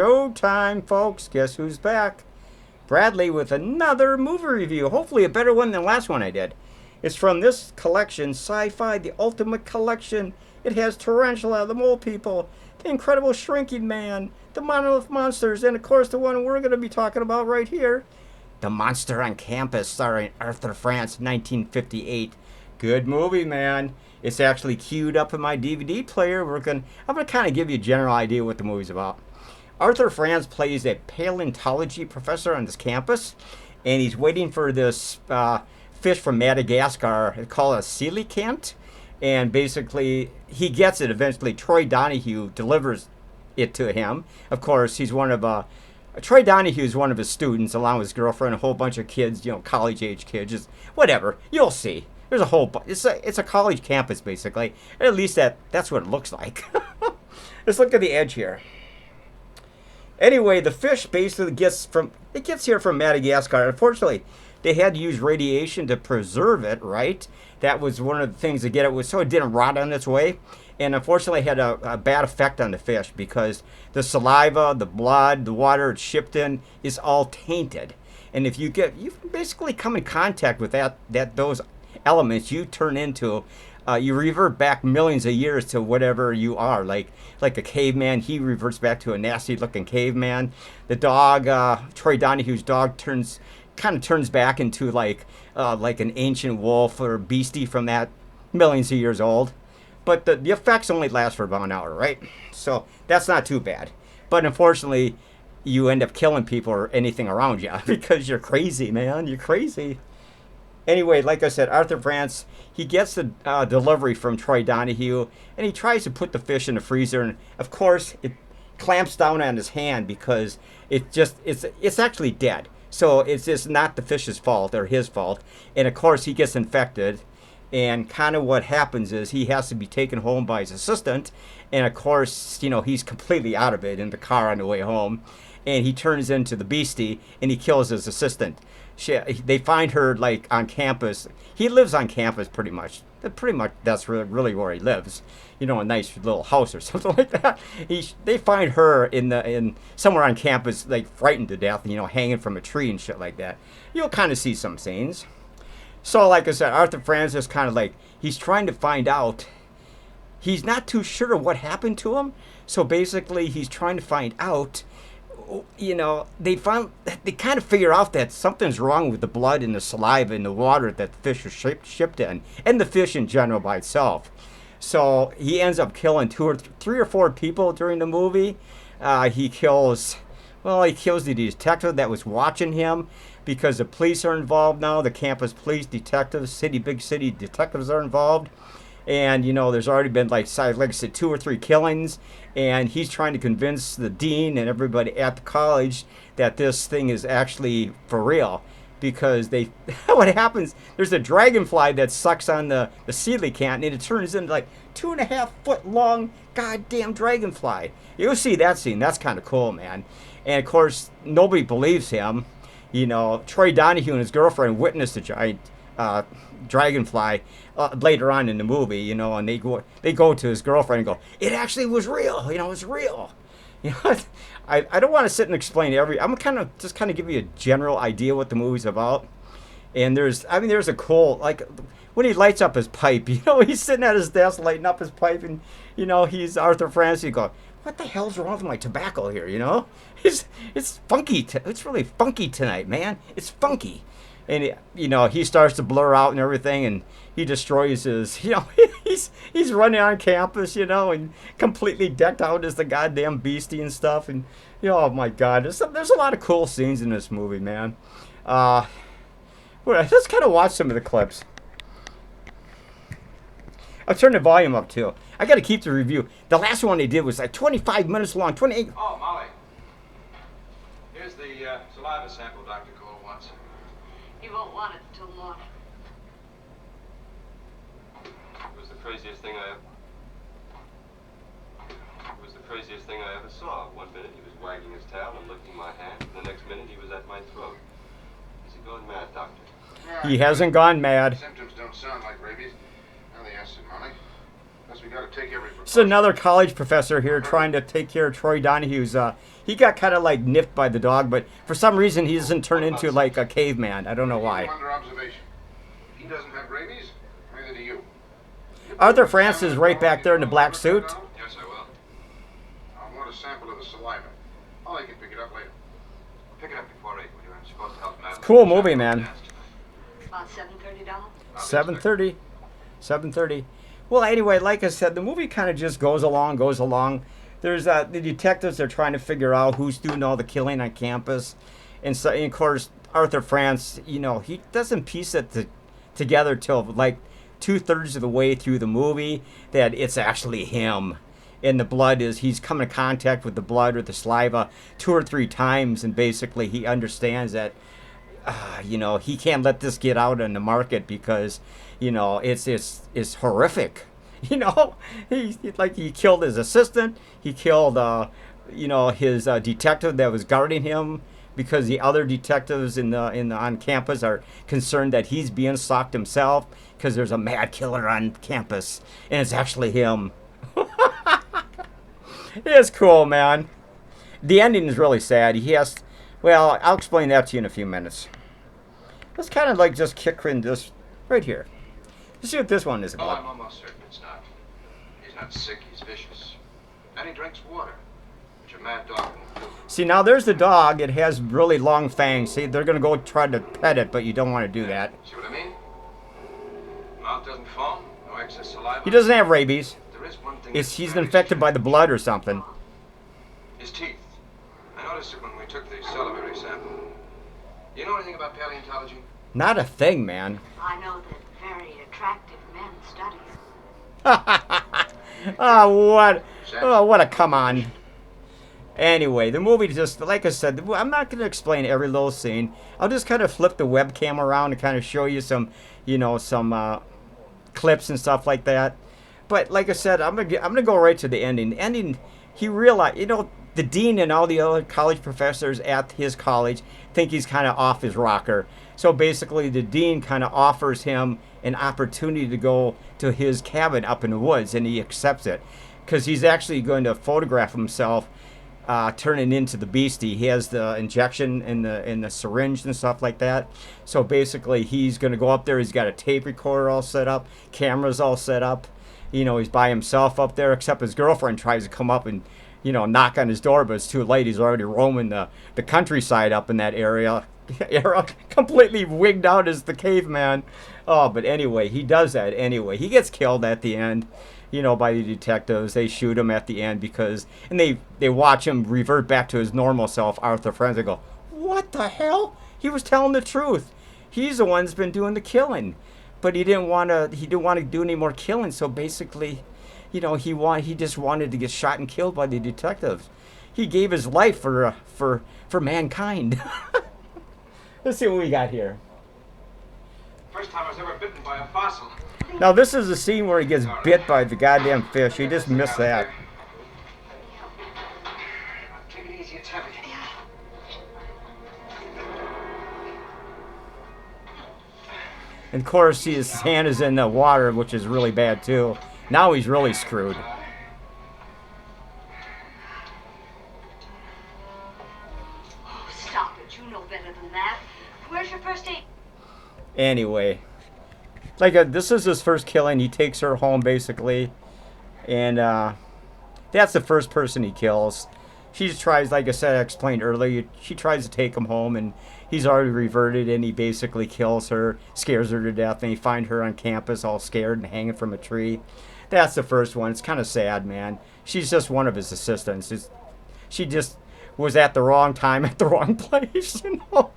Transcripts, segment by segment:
Showtime, folks. Guess who's back? Bradley with another movie review. Hopefully a better one than the last one I did. It's from this collection, Sci-Fi, the Ultimate Collection. It has Tarantula, the Mole People, the Incredible Shrinking Man, the Monolith Monsters, and of course the one we're going to be talking about right here, The Monster on Campus, starring Arthur Franz, 1958. Good movie, man. It's actually queued up in my DVD player. I'm going to kind of give you a general idea what the movie's about. Arthur Franz plays a paleontology professor on this campus, and he's waiting for this fish from Madagascar called a coelacanth, and basically he gets it eventually. Troy Donahue delivers it to him. Of course, he's one of Troy Donahue is one of his students, along with his girlfriend, a whole bunch of kids, college-age kids, just whatever. You'll see. There's a whole it's a college campus basically. At least that's what it looks like. Let's look at the edge here. Anyway, the fish basically gets here from Madagascar. Unfortunately, they had to use radiation to preserve it, right? That was one of the things to get it so it didn't rot on its way. And unfortunately, it had a bad effect on the fish because the saliva, the blood, the water it's shipped in is all tainted. And if you basically come in contact with those elements, you turn into you revert back millions of years to whatever you are, like a caveman. He reverts back to a nasty looking caveman. The dog, Troy Donahue's dog, turns back into like an ancient wolf or beastie from that millions of years old. But the effects only last for about an hour, right? So that's not too bad. But unfortunately, you end up killing people or anything around you because you're crazy, man. You're crazy. Anyway, like I said, Arthur Franz, he gets the delivery from Troy Donahue, and he tries to put the fish in the freezer, and of course, it clamps down on his hand because it's actually dead. So it's just not the fish's fault or his fault, and of course, he gets infected, and kind of what happens is he has to be taken home by his assistant, and of course, he's completely out of it in the car on the way home, and he turns into the beastie, and he kills his assistant. They find her like on campus. He lives on campus pretty much. That's really where he lives. A nice little house or something like that. They find her in somewhere on campus, like frightened to death, hanging from a tree and shit like that. You'll kind of see some scenes. So, like I said, Arthur Franz is kind of like he's trying to find out. He's not too sure what happened to him. So basically, he's trying to find out. They kind of figure out that something's wrong with the blood and the saliva and the water that the fish are shipped in, and the fish in general by itself. So he ends up killing three or four people during the movie. He kills the detective that was watching him because the police are involved now. The campus police, detectives, big city detectives are involved. And, there's already been, like I said, 2 or 3 killings. And he's trying to convince the dean and everybody at the college that this thing is actually for real. Because what happens, there's a dragonfly that sucks on the coelacanth, and it turns into like 2.5 foot long goddamn dragonfly. You'll see that scene. That's kind of cool, man. And, of course, nobody believes him. Troy Donahue and his girlfriend witnessed the giant dragonfly later on in the movie, and they go to his girlfriend and go, it actually was real, it's real. I don't want to sit and explain I'm kind of give you a general idea what the movie's about. And there's a cool, like when he lights up his pipe, he's sitting at his desk lighting up his pipe, and he's Arthur Franz. You go, what the hell's wrong with my tobacco here? It's funky. It's really funky tonight, man. It's funky. And he starts to blur out and everything, and he destroys his. He's running on campus, and completely decked out as the goddamn beastie and stuff. And oh my God, there's a lot of cool scenes in this movie, man. Let's kind of watch some of the clips. I'll turn the volume up too. I got to keep the review. The last one they did was like 25 minutes long, 28. Oh, Molly. Here's the saliva sample Dr. Cole wants. He won't want it till morning. It was the craziest thing I ever saw. One minute he was wagging his tail and licking my hand. The next minute he was at my throat. Is he going mad, Doctor? He hasn't gone mad. Symptoms don't sound like rabies. Now they ask some money. That's we gotta take every It's precaution. another college professor here trying to take care of Troy Donahue's. He got kind of like nipped by the dog, but for some reason he doesn't turn into like a caveman. I don't know Keep him why. under observation. He doesn't have rabies, neither do you. Arthur Franz is right back there in the black suit. Yes, I will. I want a sample of the saliva. Oh, I can pick it up later. Pick it up before 8, will you? I'm supposed to help Matt. Cool movie, man. About $730. 7:30. 7:30. Well, anyway, like I said, the movie kind of just goes along, goes along. There's the detectives are trying to figure out who's doing all the killing on campus, and so and of course Arthur Franz, you know, he doesn't piece it together till like 2/3 of the way through the movie that it's actually him, and the blood is he's come in contact with the blood or the saliva 2 or 3 times, and basically he understands that. You know, he can't let this get out in the market because, you know, it's horrific. You know, he killed his assistant. He killed, you know, his detective that was guarding him because the other detectives on campus are concerned that he's being stalked himself because there's a mad killer on campus and it's actually him. It's cool, man. The ending is really sad. Well, I'll explain that to you in a few minutes. Let's kind of like just kick in this right here. Let's see what this one is Oh, I'm about. almost certain it's not. He's not sick, he's vicious. And he drinks water, which a mad dog won't do. See, now there's the dog. It has really long fangs. See, they're going to go try to pet it, but you don't want to do that. See what I mean? Mouth doesn't foam, no excess saliva. He doesn't have rabies. There is one thing. He's infected by the blood or something. His teeth. I noticed it when we took the salivary sample. You know anything about paleontology? Not a thing, man. I know that very attractive men study it. What a come on. Anyway, the movie just, like I said, I'm not going to explain every little scene. I'll just kind of flip the webcam around and kind of show you some, you know, some clips and stuff like that. But like I said, I'm gonna go right to the ending. The ending, he realized, you know, the dean and all the other college professors at his college think he's kind of off his rocker. So basically, the dean kind of offers him an opportunity to go to his cabin up in the woods, and he accepts it because he's actually going to photograph himself turning into the beastie. He has the injection in the syringe and stuff like that. So basically, he's going to go up there. He's got a tape recorder all set up, cameras all set up. You know, he's by himself up there, except his girlfriend tries to come up and, you know, knock on his door, but it's too late. He's already roaming the countryside up in that area, completely wigged out as the caveman. Oh, but anyway, he does that anyway. He gets killed at the end, you know, by the detectives. They shoot him at the end because, and they watch him revert back to his normal self, Arthur Franz. They go, what the hell? He was telling the truth. He's the one that's been doing the killing. But he didn't want to do any more killing, so basically, you know, he just wanted to get shot and killed by the detectives. He gave his life for mankind. Let's see what we got here. First time I was ever bitten by a fossil. Now this is the scene where he gets bit by the goddamn fish. He just missed that. Take it easy, it's heavy. And of course, his hand is in the water, which is really bad too. Now he's really screwed. Oh, stop it. You know better than that. Where's your first aid? Anyway, this is his first killing. He takes her home basically, and that's the first person he kills. She tries, like I said, I explained earlier, she tries to take him home, and he's already reverted, and he basically kills her, scares her to death, and he finds her on campus all scared and hanging from a tree. That's the first one. It's kind of sad, man. She's just one of his assistants. She just was at the wrong time at the wrong place, you know.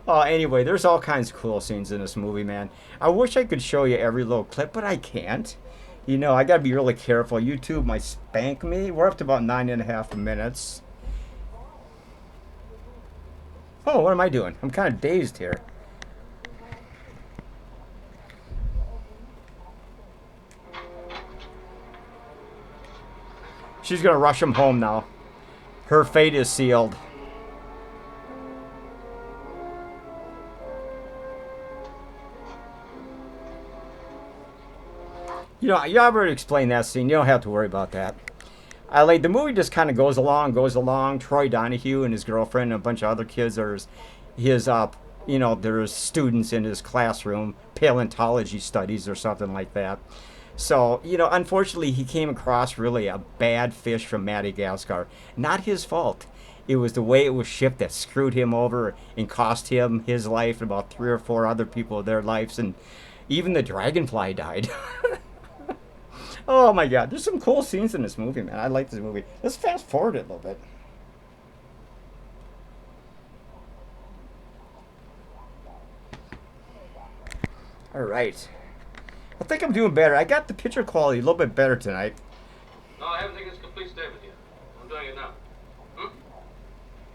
Anyway, there's all kinds of cool scenes in this movie, man. I wish I could show you every little clip, but I can't. You know, I got to be really careful. YouTube might spank me. We're up to about 9.5 minutes. Oh, what am I doing? I'm kind of dazed here. She's going to rush him home now. Her fate is sealed. You know, you already explained that scene. You don't have to worry about that. I like the movie just kind of goes along. Troy Donahue and his girlfriend and a bunch of other kids are his you know, there's students in his classroom, paleontology studies or something like that. So, you know, unfortunately, he came across really a bad fish from Madagascar. Not his fault. It was the way it was shipped that screwed him over and cost him his life and about 3 or 4 other people their lives. And even the dragonfly died. Oh, my God. There's some cool scenes in this movie, man. I like this movie. Let's fast forward it a little bit. All right. I think I'm doing better. I got the picture quality a little bit better tonight. No, I haven't taken this complete statement yet. I'm doing it now.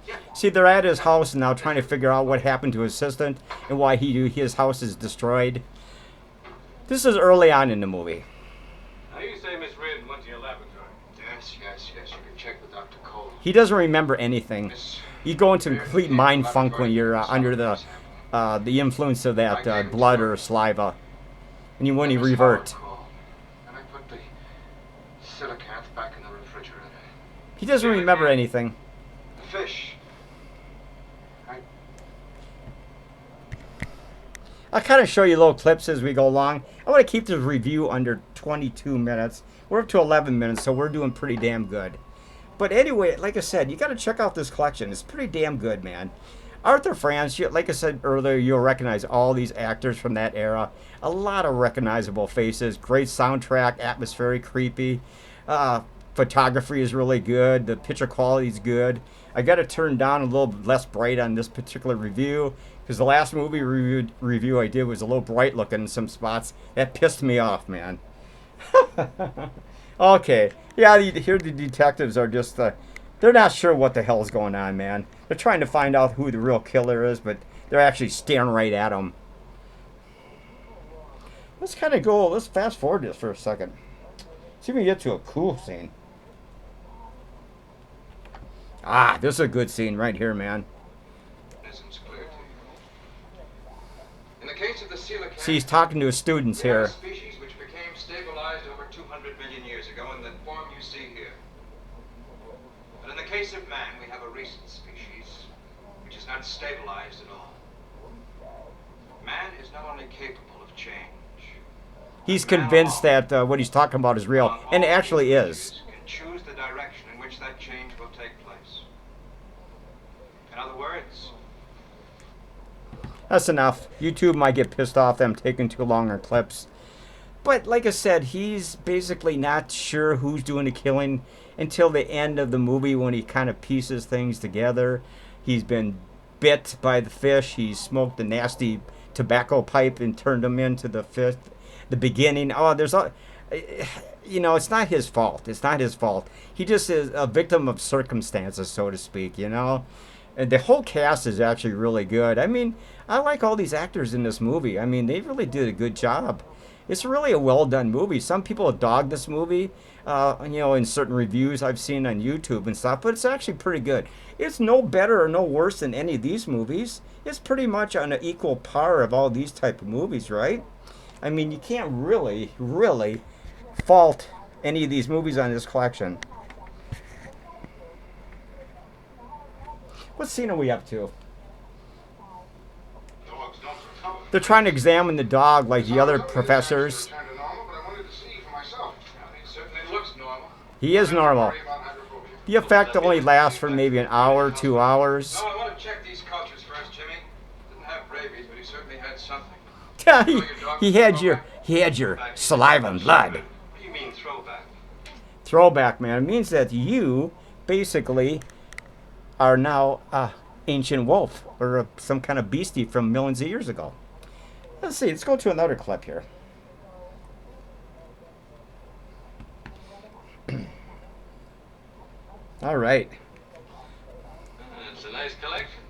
Yeah. See, they're at his house now trying to figure out what happened to his assistant and why his house is destroyed. This is early on in the movie. Now you say Miss Reardon went to your laboratory. Yes. You can check with Dr. Cole. He doesn't remember anything. You go into complete mind funk when you're under the influence of that blood or saliva. And when you revert. And I put the silicates back in the refrigerator. He doesn't remember anything. The fish. I'll kind of show you little clips as we go along. I want to keep this review under 22 minutes. We're up to 11 minutes, so we're doing pretty damn good. But anyway, like I said, you got to check out this collection. It's pretty damn good, man. Arthur Franz, like I said earlier, you'll recognize all these actors from that era. A lot of recognizable faces. Great soundtrack, atmospheric, creepy. Photography is really good. The picture quality is good. I got to turn down a little less bright on this particular review because the last movie review I did was a little bright looking in some spots. That pissed me off, man. Okay. Yeah, here the detectives are just... they're not sure what the hell is going on, man. They're trying to find out who the real killer is, but they're actually staring right at him. Let's kind of go... Let's fast forward this for a second. See if we can get to a cool scene. Ah, this is a good scene right here, man. Isn't clear to you. In the case of the coelacanth, See, he's talking to his students we have a here. species which became stabilized over 200 million years ago in the form you see here. But in the case of man, we have a recent species which is not stabilized at all. Man is not only capable of change. He's convinced that what he's talking about is real, and it actually is. Can choose the direction in which that change will take place. In other words, That's enough. YouTube might get pissed off that I'm taking too long on clips. But like I said, he's basically not sure who's doing the killing until the end of the movie when he kind of pieces things together. He's been bit by the fish. He smoked a nasty tobacco pipe and turned him into the fish. The beginning. Oh, there's a... You know, it's not his fault. It's not his fault. He just is a victim of circumstances, so to speak, you know? And the whole cast is actually really good. I mean, I like all these actors in this movie. I mean, they really did a good job. It's really a well-done movie. Some people have dogged this movie, you know, in certain reviews I've seen on YouTube and stuff, but it's actually pretty good. It's no better or no worse than any of these movies. It's pretty much on an equal par of all these type of movies, right? I mean, you can't really fault any of these movies on this collection. What scene are we up to? dogs don't recover. They're trying to examine the dog like the other professors. Returned to normal, but I wanted to see for myself. He certainly looks normal. He is normal. Worry about hydrophobia. The effect only lasts for maybe an hour, 2 hours. No, I want to check these cultures first, Jimmy. Didn't have rabies, but he certainly had something. Yeah, he had your saliva and blood. What do you mean throwback? Throwback, man. It means that you basically are now a ancient wolf or some kind of beastie from millions of years ago. Let's see. Let's go to another clip here. All right. It's a nice collection.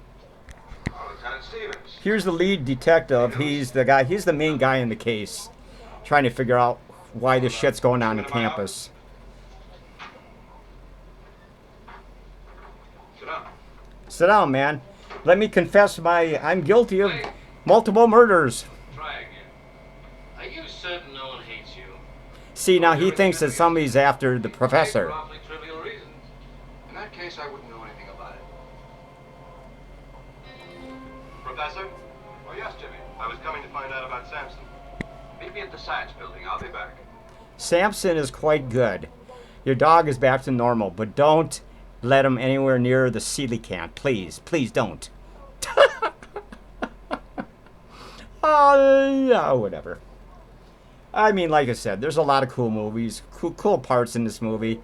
Oh, Lieutenant Stevens. Here's the lead detective. He's the guy. He's the main guy in the case, trying to figure out why this shit's going on campus. Sit down. Sit down, man. Let me confess I'm guilty of multiple murders. Try again. Are you certain no one hates you? See, now he thinks that somebody's after the professor. For awfully trivial reasons. In that case, I wouldn't know anything about it. Professor? Oh, yes, Jimmy. I was coming to find out about Samson. Meet me at the science building. I'll be back. Samson is quite good. Your dog is back to normal, but don't let him anywhere near the coelacanth. Please. Please don't. Yeah, whatever. I mean, like I said, there's a lot of cool movies, cool parts in this movie.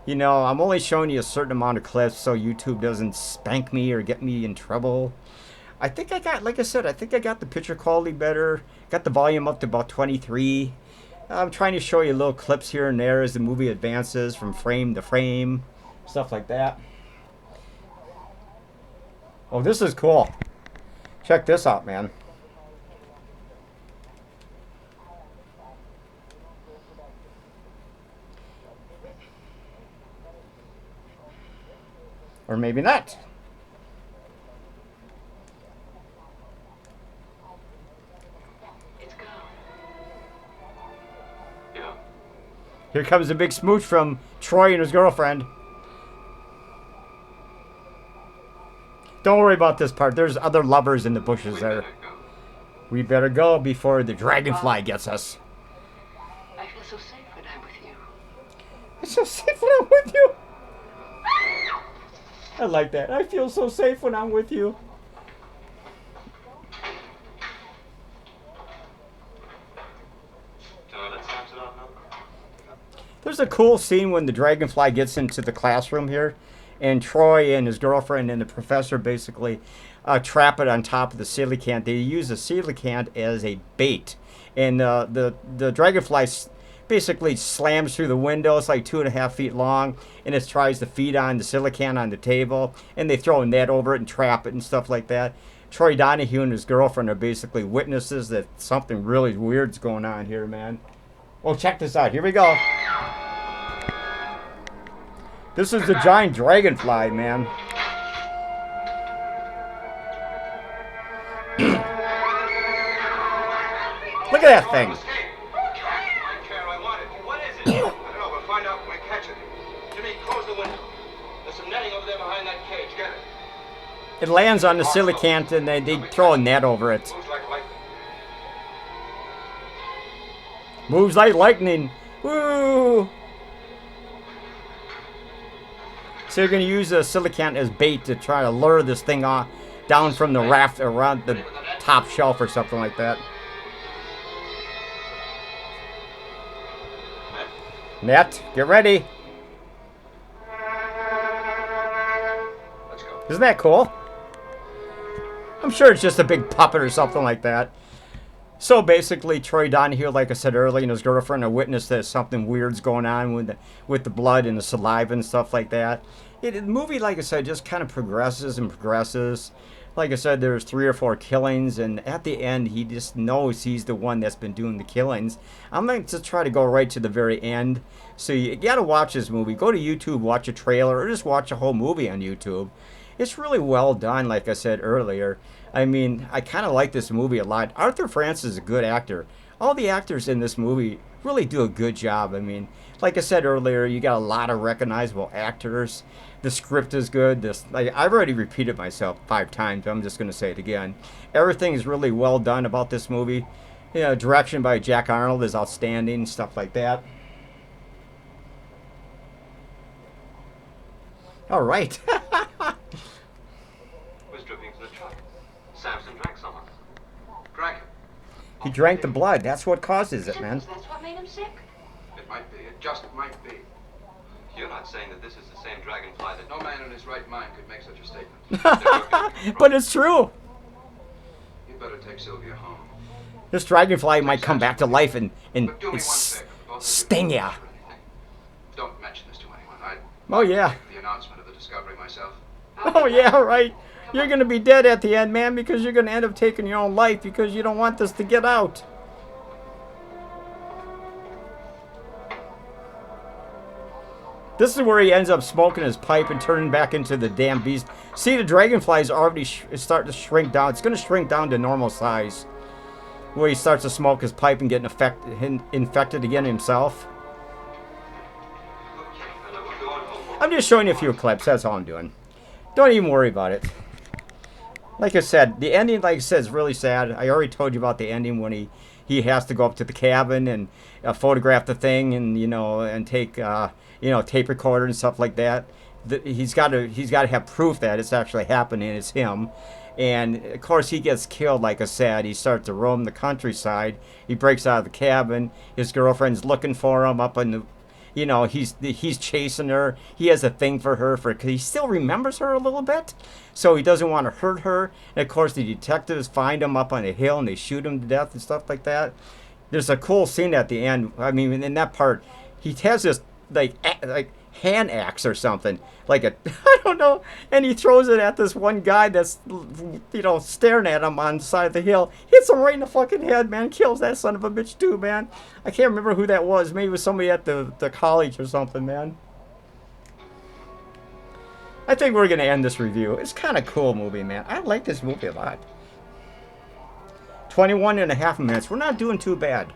You know, I'm only showing you a certain amount of clips so YouTube doesn't spank me or get me in trouble. I think I got, like I said, I think I got the picture quality better. Got the volume up to about 23. I'm trying to show you little clips here and there as the movie advances from frame to frame. Stuff like that. Oh, this is cool. Check this out, man. Or maybe not. It's go. Yeah. Here comes a big smooch from Troy and his girlfriend. Don't worry about this part. There's other lovers in the bushes We there. better go. We better go before the dragonfly gets us. I feel so safe when I'm with you. It's so safe when I'm with you. I like that. I feel so safe when I'm with you. Can I let Samson off now? There's a cool scene when the dragonfly gets into the classroom here, and Troy and his girlfriend and the professor basically trap it on top of the coelacanth. They use the coelacanth as a bait, and the dragonfly basically slams through the window. It's like 2.5 feet long, and it tries to feed on the coelacanth on the table, and they throw a net over it and trap it and stuff like that. Troy Donahue and his girlfriend are basically witnesses that something really weird's going on here, man. Well, check this out. Here we go. This is the giant dragonfly, man. Look at that thing. Escape. I care. I want it. What is it? I don't know. We'll find out when we catch it. Jimmy, close the window. There's some netting over there behind that cage. Get it. It lands on the coelacanth, and they throw a net over it. Moves like lightning. Moves like lightning. Woo! So you're going to use the coelacanth as bait to try to lure this thing off down from the raft around the top shelf or something like that. Net, get ready. Let's go. Isn't that cool? I'm sure it's just a big puppet or something like that. So basically, Troy Donahue, like I said earlier, and his girlfriend are witness that something weird's going on with the blood and the saliva and stuff like that. The movie, like I said, just kind of progresses and progresses. Like I said, there's 3 or 4 killings, and at the end, he just knows he's the one that's been doing the killings. I'm going to try to go right to the very end. So you got to watch this movie. Go to YouTube, watch a trailer, or just watch a whole movie on YouTube. It's really well done, like I said earlier. I mean, I kind of like this movie a lot. Arthur Franz is a good actor. All the actors in this movie really do a good job. I mean, like I said earlier, you got a lot of recognizable actors. The script is good. I've already repeated myself 5 times, but I'm just going to say it again. Everything is really well done about this movie. You know, direction by Jack Arnold is outstanding, stuff like that. All right. Who's dripping from the truck? Samson drank someone. Drank it. He drank the blood. That's what causes it, man. That's what made him sick? It might be. It just might be. You're not saying that this is the same dragonfly that... No man in his right mind could make such a statement. But it's true. You'd better take Sylvia home. This dragonfly might come back to life and But do me one favor. Both of you sting ya. don't mention this to anyone. I'd Oh, yeah. make the announcement of the discovery myself. Oh, yeah, right. You're going to be dead at the end, man, because you're going to end up taking your own life because you don't want this to get out. This is where he ends up smoking his pipe and turning back into the damn beast. See, the dragonfly's already starting to shrink down. It's going to shrink down to normal size. Where he starts to smoke his pipe and get infected again himself. I'm just showing you a few clips. That's all I'm doing. Don't even worry about it. Like I said, the ending, like I said, is really sad. I already told you about the ending when he has to go up to the cabin and photograph the thing and, you know, and take, you know, tape recorder and stuff like that. He's got to have proof that it's actually happening. It's him. And, of course, he gets killed, like I said. He starts to roam the countryside. He breaks out of the cabin. His girlfriend's looking for him up in the... You know, he's chasing her. He has a thing for her because he still remembers her a little bit. So he doesn't want to hurt her. And, of course, the detectives find him up on a hill and they shoot him to death and stuff like that. There's a cool scene at the end. I mean, in that part, he has this, like hand axe or something, like a I don't know, and he throws it at this one guy that's, you know, staring at him on the side of the hill. Hits him right in the fucking head, man. Kills that son of a bitch too, man. I can't remember who that was. Maybe it was somebody at the college or something, man. I think we're gonna end this review. It's kind of cool movie, man. I like this movie a lot. 21.5 minutes. We're not doing too bad.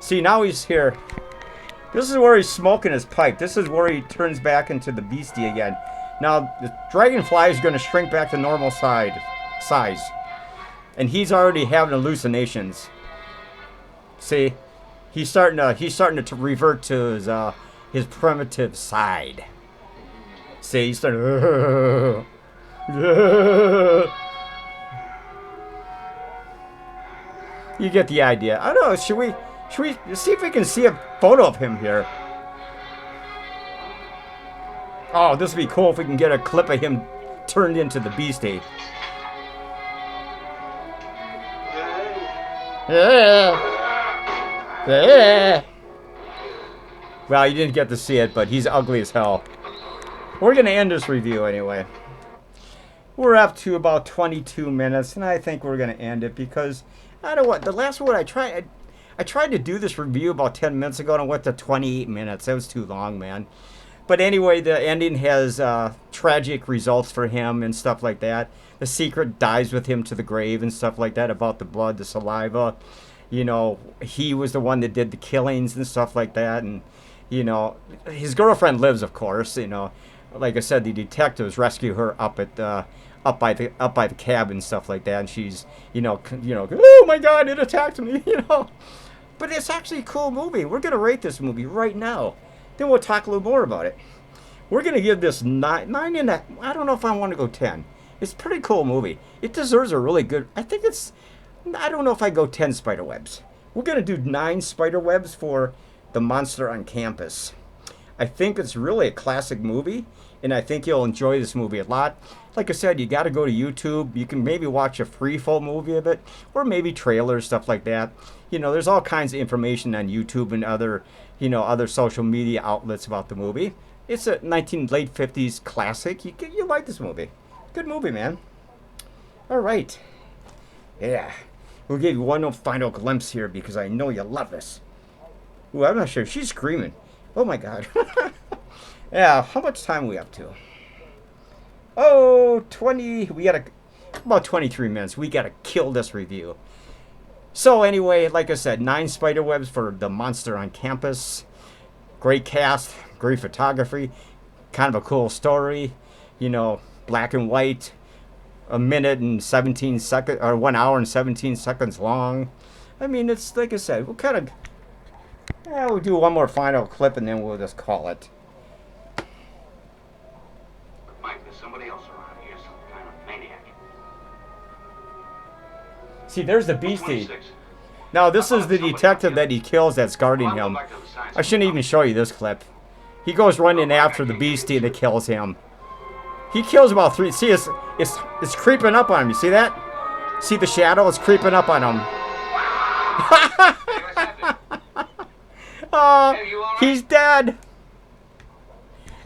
See, now he's here. This is where he's smoking his pipe. This is where he turns back into the beastie again. Now, the dragonfly is going to shrink back to normal size. And he's already having hallucinations. See? He's starting to revert to his primitive side. See, he's starting You get the idea. I don't know, should we see if we can see a photo of him here? Oh, this would be cool if we can get a clip of him turned into the beastie. Well, you didn't get to see it, but he's ugly as hell. We're going to end this review anyway. We're up to about 22 minutes, and I think we're going to end it because, I don't know what, the last one I tried to do this review about 10 minutes ago, and I went to 28 minutes. That was too long, man. But anyway, the ending has tragic results for him and stuff like that. The secret dies with him to the grave and stuff like that about the blood, the saliva. You know, he was the one that did the killings and stuff like that. And, you know, his girlfriend lives, of course. You know, like I said, the detectives rescue her up by the cabin and stuff like that. And she's, you know, oh my God, it attacked me, you know. But it's actually a cool movie. We're going to rate this movie right now. Then we'll talk a little more about it. We're going to give this 9 and a... I don't know if I want to go 10. It's a pretty cool movie. It deserves a really good... I think it's... I don't know if I go 10 Spiderwebs. We're going to do 9 Spiderwebs for The Monster on Campus. I think it's really a classic movie, and I think you'll enjoy this movie a lot. Like I said, you got to go to YouTube. You can maybe watch a free full movie of it, or maybe trailers, stuff like that. You know, there's all kinds of information on YouTube and other, you know, other social media outlets about the movie. It's a late 50s classic. You like this movie. Good movie, man. All right. Yeah. We'll give you one final glimpse here because I know you love this. Ooh, I'm not sure. She's screaming. Oh, my God. Yeah, how much time are we up to? Oh, 20. We got about 23 minutes. We got to kill this review. So anyway, like I said, 9 Spiderwebs for The Monster on Campus. Great cast, great photography, kind of a cool story. You know, black and white, 1 minute and 17 seconds, or 1 hour and 17 seconds long. I mean, it's like I said, we'll do one more final clip and then we'll just call it. Mike, there's somebody else around here, some kind of maniac. See, there's the beastie. Now, this is the detective that he kills that's guarding him. I shouldn't even show you this clip. He goes running after the beastie that kills him. He kills about 3. See, it's creeping up on him. You see that? See the shadow? It's creeping up on him. He's dead.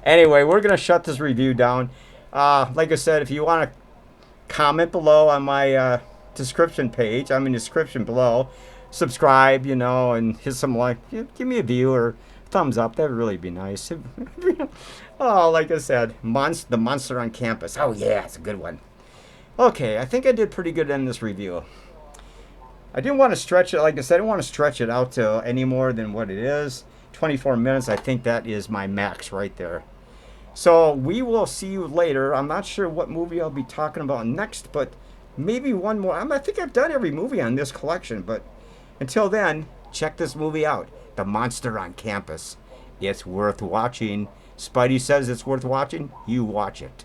Anyway, we're going to shut this review down. Like I said, if you want to comment below on my description page, I'm in the description below. Subscribe, you know, and hit some like. Give me a view or thumbs up. That would really be nice. Oh, like I said, The Monster on Campus. Oh, yeah, it's a good one. Okay, I think I did pretty good in this review. I didn't want to stretch it. Like I said, I didn't want to stretch it out to any more than what it is. 24 minutes. I think that is my max right there. So we will see you later. I'm not sure what movie I'll be talking about next, but maybe one more. I think I've done every movie on this collection, but until then, check this movie out, The Monster on Campus. It's worth watching. Spidey says it's worth watching. You watch it.